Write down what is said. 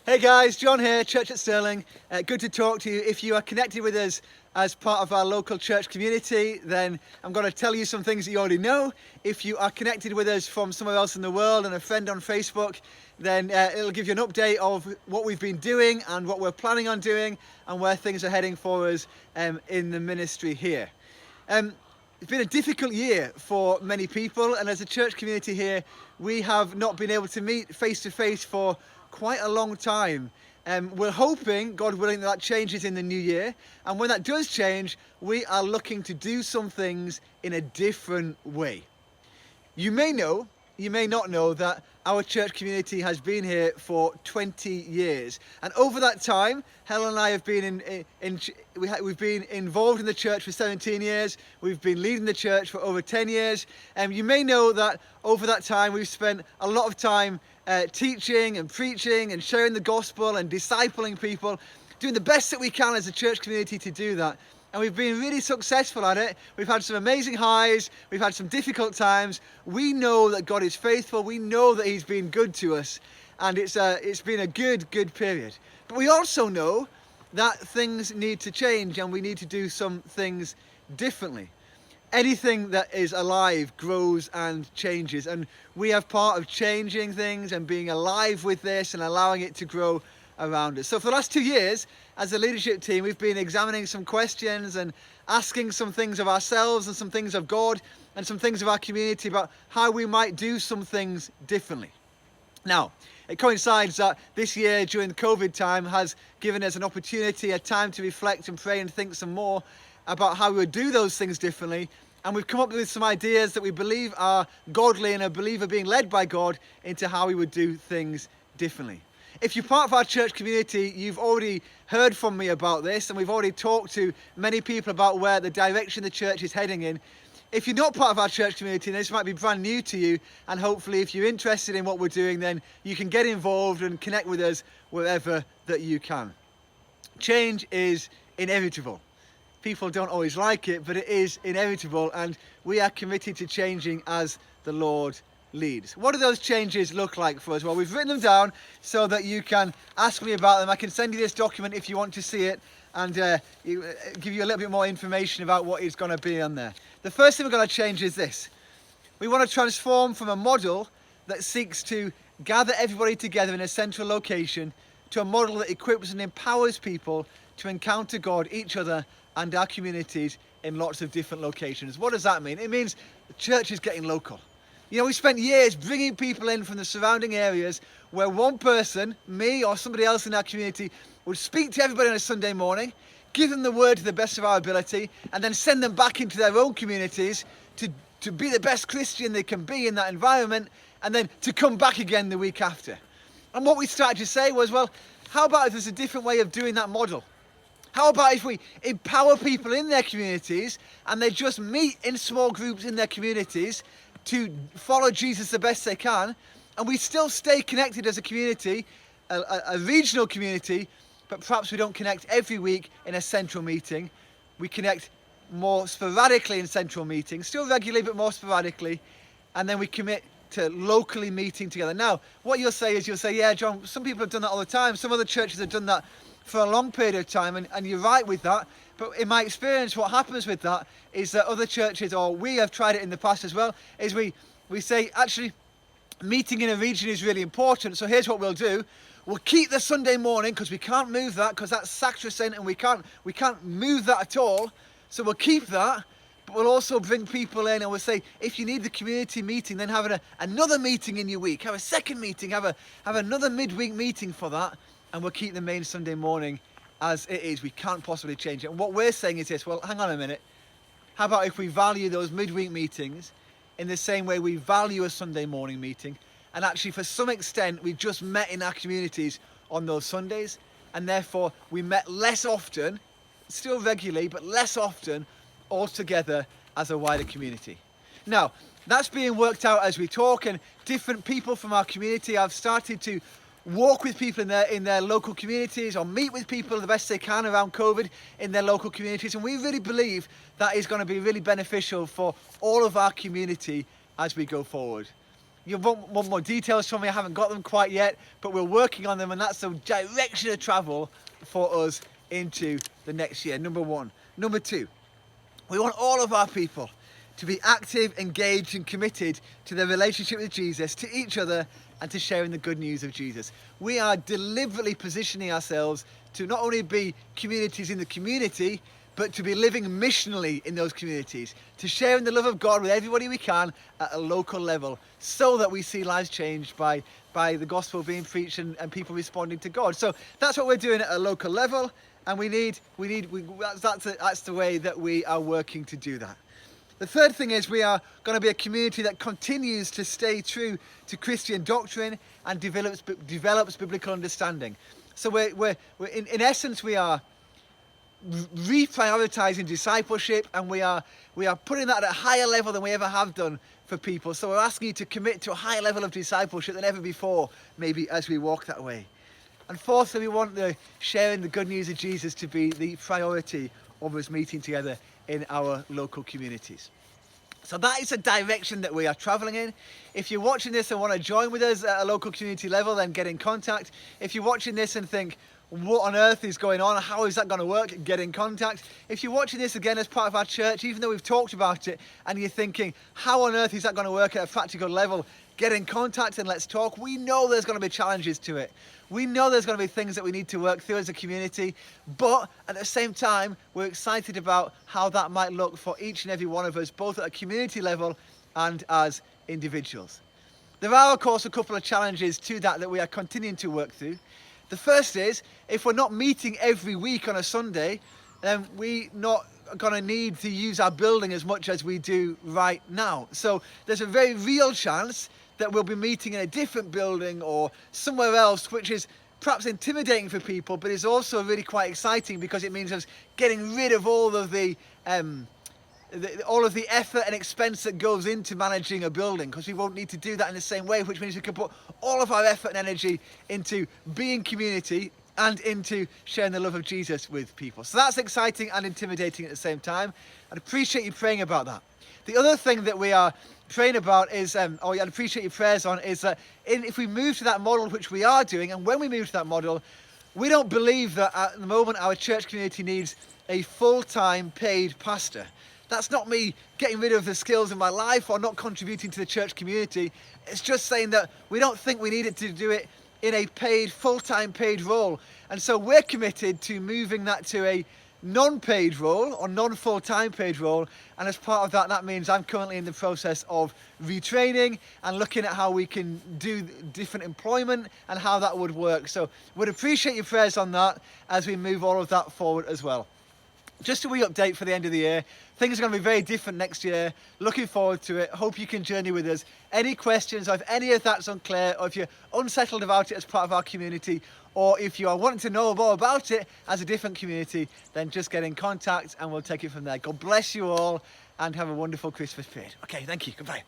Hey guys, John here, Church at Stirling. Good to talk to you. If you are connected with us as part of our local church community, then I'm going to tell you some things that you already know. If you are connected with us from somewhere else in the world and a friend on Facebook, then it'll give you an update of what we've been doing and what we're planning on doing and where things are heading for us in the ministry here. It's been a difficult year for many people, and as a church community here, we have not been able to meet face to face for quite a long time. We're hoping, God willing, that changes in the new year, and when that does change, we are looking to do some things in a different way. You may know, you may not know, that our church community has been here for 20 years, and over that time, Helen and I have been we've been involved in the church for 17 years. We've been leading the church for over 10 years. You may know that over that time we've spent a lot of time teaching and preaching and sharing the gospel and discipling people, doing the best that we can as a church community to do that. And we've been really successful at it. We've had some amazing highs. We've had some difficult times. We know that God is faithful. We know that He's been good to us. And it's been a good period. But we also know that things need to change and we need to do some things differently. Anything that is alive grows and changes. And we have part of changing things and being alive with this and allowing it to grow around us. So for the last 2 years, as a leadership team, we've been examining some questions and asking some things of ourselves and some things of God and some things of our community about how we might do some things differently. Now, it coincides that this year during the COVID time has given us an opportunity, a time to reflect and pray and think some more about how we would do those things differently. And we've come up with some ideas that we believe are godly and I believe are being led by God into how we would do things differently. If you're part of our church community, you've already heard from me about this, and we've already talked to many people about where the direction the church is heading in. If you're not part of our church community, then this might be brand new to you, and hopefully if you're interested in what we're doing, then you can get involved and connect with us wherever that you can. Change is inevitable. People don't always like it, but it is inevitable, and we are committed to changing as the Lord leads. What do those changes look like for us? Well, we've written them down so that you can ask me about them. I can send you this document if you want to see it and give you a little bit more information about what is going to be on there. The first thing we're going to change is this. We want to transform from a model that seeks to gather everybody together in a central location to a model that equips and empowers people to encounter God, each other, and our communities in lots of different locations. What does that mean? It means the church is getting local. You know, we spent years bringing people in from the surrounding areas where one person, me or somebody else in our community, would speak to everybody on a Sunday morning, give them the word to the best of our ability, and then send them back into their own communities to be the best Christian they can be in that environment, and then to come back again the week after. And what we started to say was, well, how about if there's a different way of doing that model? How about if we empower people in their communities and they just meet in small groups in their communities to follow Jesus the best they can, and we still stay connected as a community, a regional community, but perhaps we don't connect every week in a central meeting. We connect more sporadically in central meetings, still regularly but more sporadically, and then we commit to locally meeting together. Now, what you'll say is, yeah, John, some people have done that all the time. Some other churches have done that for a long period of time, and you're right with that. But in my experience, what happens with that is that other churches, or we have tried it in the past as well, is we say, actually, meeting in a region is really important. So here's what we'll do. We'll keep the Sunday morning because we can't move that because that's sacrosanct and we can't move that at all. So we'll keep that, but we'll also bring people in and we'll say, if you need the community meeting, then have another meeting in your week. Have a second meeting, have another midweek meeting for that. And we'll keep the main Sunday morning as it is. We can't possibly change it. And what we're saying is this, well, hang on a minute. How about if we value those midweek meetings in the same way we value a Sunday morning meeting? And actually, for some extent, we just met in our communities on those Sundays. And therefore, we met less often, still regularly, but less often all together as a wider community. Now, that's being worked out as we talk, and different people from our community have started to walk with people in their local communities or meet with people the best they can around COVID in their local communities. And we really believe that is going to be really beneficial for all of our community as we go forward. you want more details from me. I haven't got them quite yet, but we're working on them, and that's the direction of travel for us into the next year, number one. Number two, we want all of our people to be active, engaged and committed to their relationship with Jesus, to each other and to sharing the good news of Jesus. We are deliberately positioning ourselves to not only be communities in the community, but to be living missionally in those communities, to sharing the love of God with everybody we can at a local level, so that we see lives changed by the gospel being preached and people responding to God. So that's what we're doing at a local level, and that's the way that we are working to do that. The third thing is we are going to be a community that continues to stay true to Christian doctrine and develops biblical understanding. So we're in essence, we are reprioritizing discipleship, and we are putting that at a higher level than we ever have done for people. So we're asking you to commit to a higher level of discipleship than ever before, maybe as we walk that way. And fourthly, we want the sharing the good news of Jesus to be the priority of us meeting together in our local communities. So that is a direction that we are traveling in. If you're watching this and want to join with us at a local community level, then get in contact. If you're watching this and think, what on earth is going on? How is that going to work? Get in contact. If you're watching this again as part of our church, even though we've talked about it, and you're thinking, how on earth is that going to work at a practical level? Get in contact and let's talk. We know there's going to be challenges to it. We know there's going to be things that we need to work through as a community, but at the same time, we're excited about how that might look for each and every one of us, both at a community level and as individuals. There are, of course, a couple of challenges to that we are continuing to work through. The first is, if we're not meeting every week on a Sunday, then we're not going to need to use our building as much as we do right now. So there's a very real chance that we'll be meeting in a different building or somewhere else, which is perhaps intimidating for people, but is also really quite exciting because it means us getting rid of all of the effort and expense that goes into managing a building, because we won't need to do that in the same way, which means we can put all of our effort and energy into being community and into sharing the love of Jesus with people. So that's exciting and intimidating at the same time. I'd appreciate you praying about that. The other thing that we are praying about is, I'd appreciate your prayers on, is that if we move to that model, which we are doing, and when we move to that model, we don't believe that at the moment our church community needs a full-time paid pastor. That's not me getting rid of the skills in my life or not contributing to the church community. It's just saying that we don't think we need it to do it in a paid, full-time paid role. And so we're committed to moving that to a non-paid role or non-full-time paid role. And as part of that, that means I'm currently in the process of retraining and looking at how we can do different employment and how that would work. So would appreciate your prayers on that as we move all of that forward as well. Just a wee update for the end of the year. Things are going to be very different next year. Looking forward to it. Hope you can journey with us. Any questions, or if any of that's unclear, or if you're unsettled about it as part of our community, or if you are wanting to know more about it as a different community, then just get in contact and we'll take it from there. God bless you all and have a wonderful Christmas period. Okay, thank you. Goodbye.